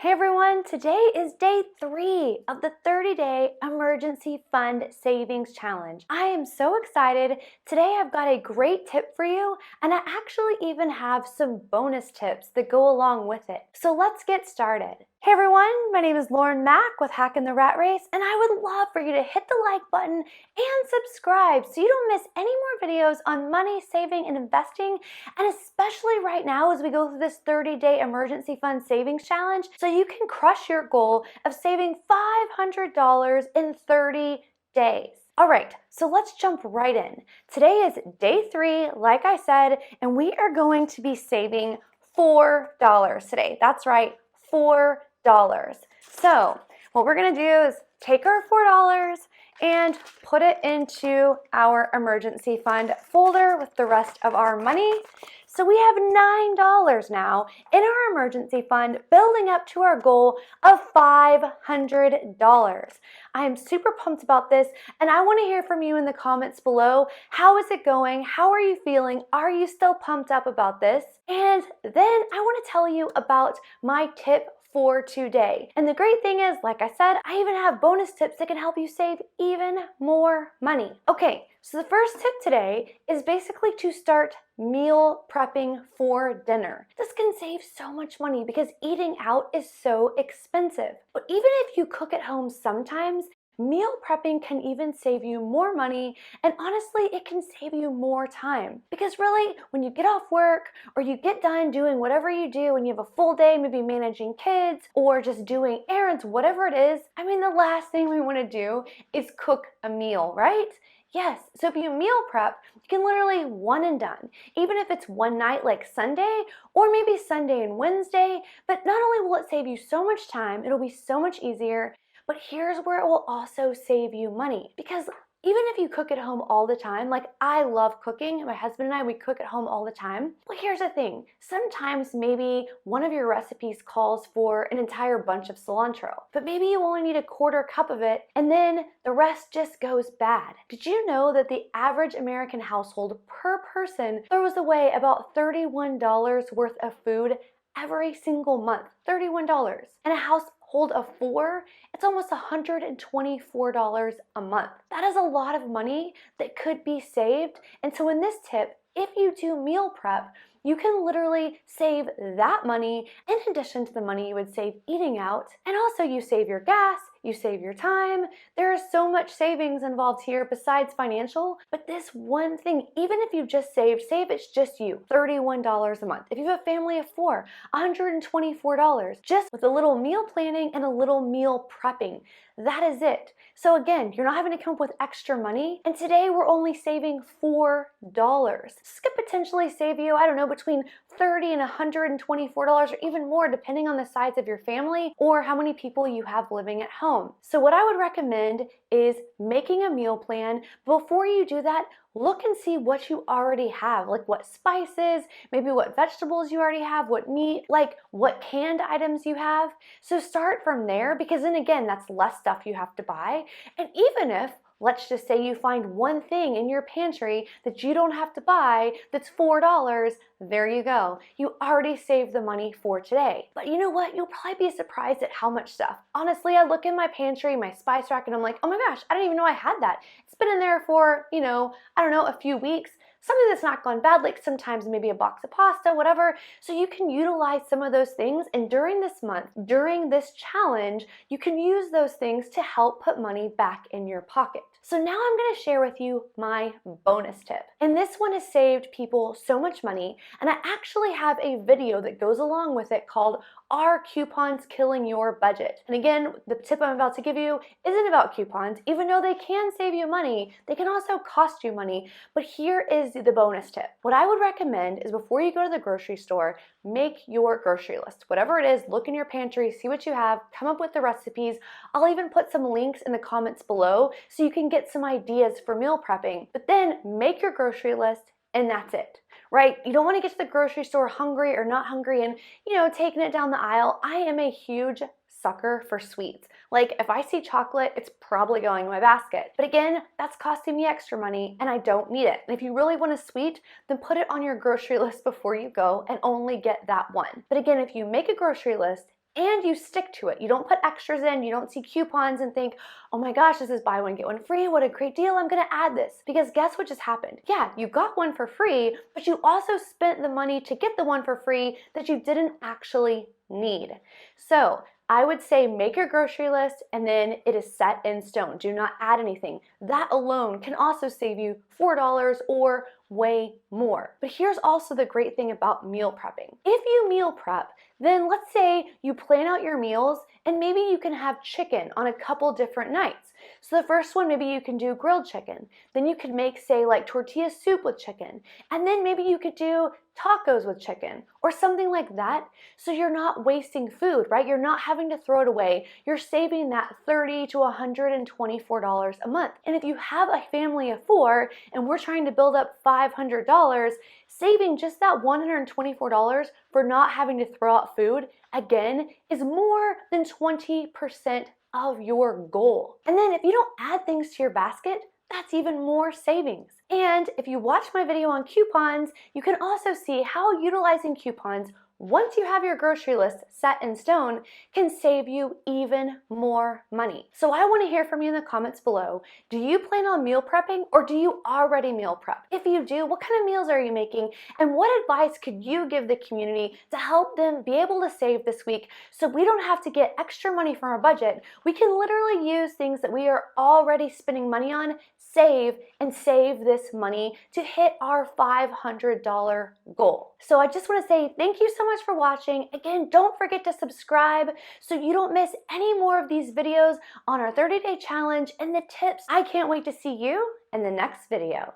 Hey everyone, today is day 3 of the 30-day emergency fund savings challenge. I am so excited. Today I've got a great tip for you, and I actually even have some bonus tips that go along with it. So let's get started. Hey everyone, my name is Lauren Mack with Hacking the Rat Race, and I would love for you to hit the like button and subscribe so you don't miss any more videos on money, saving, and investing, and especially right now as we go through this 30-day emergency fund savings challenge, so you can crush your goal of saving $500 in 30 days. All right, so let's jump right in. Today is day 3, like I said, and we are going to be saving $4 today. That's right, $4. So what we're gonna do is take our $4 and put it into our emergency fund folder with the rest of our money. So we have $9 now in our emergency fund, building up to our goal of $500. I am super pumped about this, and I want to hear from you in the comments below. How is it going? How are you feeling? Are you still pumped up about this? And then I want to tell you about my tip for today. And the great thing is, like I said, I even have bonus tips that can help you save even more money. Okay, so the first tip today is basically to start meal prepping for dinner. This can save so much money because eating out is so expensive. But even if you cook at home sometimes, meal prepping can even save you more money, and honestly, it can save you more time. Because really, when you get off work or you get done doing whatever you do and you have a full day, maybe managing kids or just doing errands, whatever it is, I mean, the last thing we want to do is cook a meal, right? Yes, so if you meal prep, you can literally one and done. Even if it's one night like Sunday, or maybe Sunday and Wednesday, but not only will it save you so much time, it'll be so much easier, but here's where it will also save you money. Because even if you cook at home all the time, like I love cooking, my husband and I, we cook at home all the time. Well, here's the thing. Sometimes maybe one of your recipes calls for an entire bunch of cilantro, but maybe you only need a quarter cup of it, and then the rest just goes bad. Did you know that the average American household per person throws away about $31 worth of food every single month? $31. And a household of 4, it's almost $124 a month. That is a lot of money that could be saved. And so in this tip, if you do meal prep, you can literally save that money in addition to the money you would save eating out. And also you save your gas, you save your time. There is so much savings involved here besides financial, but this one thing, even if you just save it's just you, $31 a month. If you have a family of 4, $124, just with a little meal planning and a little meal prepping. That is it. So again, you're not having to come up with extra money, and today we're only saving $4. This could potentially save you, I don't know, between $30 and $124 or even more depending on the size of your family or how many people you have living at home. So what I would recommend is making a meal plan. Before you do that, look and see what you already have, like what spices, maybe what vegetables you already have, what meat, like what canned items you have. So start from there, because then again, that's less stuff you have to buy. And even if, let's just say you find one thing in your pantry that you don't have to buy that's $4, there you go. You already saved the money for today. But you know what? You'll probably be surprised at how much stuff. Honestly, I look in my pantry, my spice rack, and I'm like, oh my gosh, I didn't even know I had that. It's been in there for, I don't know, a few weeks. Something that's not gone bad, like sometimes maybe a box of pasta, whatever. So you can utilize some of those things, and during this month, during this challenge, you can use those things to help put money back in your pocket. So now I'm gonna share with you my bonus tip. And this one has saved people so much money, and I actually have a video that goes along with it called Are Coupons Killing Your Budget? And again, the tip I'm about to give you isn't about coupons. Even though they can save you money, they can also cost you money. But here is the bonus tip. What I would recommend is before you go to the grocery store, make your grocery list. Whatever it is, look in your pantry, see what you have, come up with the recipes. I'll even put some links in the comments below so you can get some ideas for meal prepping. But then make your grocery list, and that's it. Right? You don't want to get to the grocery store hungry or not hungry and, taking it down the aisle. I am a huge sucker for sweets. Like if I see chocolate, it's probably going in my basket. But again, that's costing me extra money and I don't need it. And if you really want a sweet, then put it on your grocery list before you go and only get that one. But again, if you make a grocery list and you stick to it. You don't put extras in, you don't see coupons and think, oh my gosh, this is buy one, get one free, what a great deal, I'm gonna add this. Because guess what just happened? Yeah, you got one for free, but you also spent the money to get the one for free that you didn't actually need. So I would say make your grocery list and then it is set in stone. Do not add anything. That alone can also save you $4 or way more. But here's also the great thing about meal prepping. If you meal prep, then let's say you plan out your meals and maybe you can have chicken on a couple different nights. So the first one, maybe you can do grilled chicken. Then you could make, say, like tortilla soup with chicken. And then maybe you could do tacos with chicken or something like that. So you're not wasting food, right? You're not having to throw it away. You're saving that $30 to $124 a month. And if you have a family of 4 and we're trying to build up $500, saving just that $124 for not having to throw out food, again, is more than 20% of your goal. And then if you don't add things to your basket, that's even more savings. And if you watch my video on coupons, you can also see how utilizing coupons once you have your grocery list set in stone can save you even more money. So I want to hear from you in the comments below. Do you plan on meal prepping or do you already meal prep? If you do, what kind of meals are you making? And what advice could you give the community to help them be able to save this week so we don't have to get extra money from our budget? We can literally use things that we are already spending money on, save this money to hit our $500 goal. So I just want to say thank you so much for watching. Again, don't forget to subscribe so you don't miss any more of these videos on our 30-day challenge and the tips. I can't wait to see you in the next video.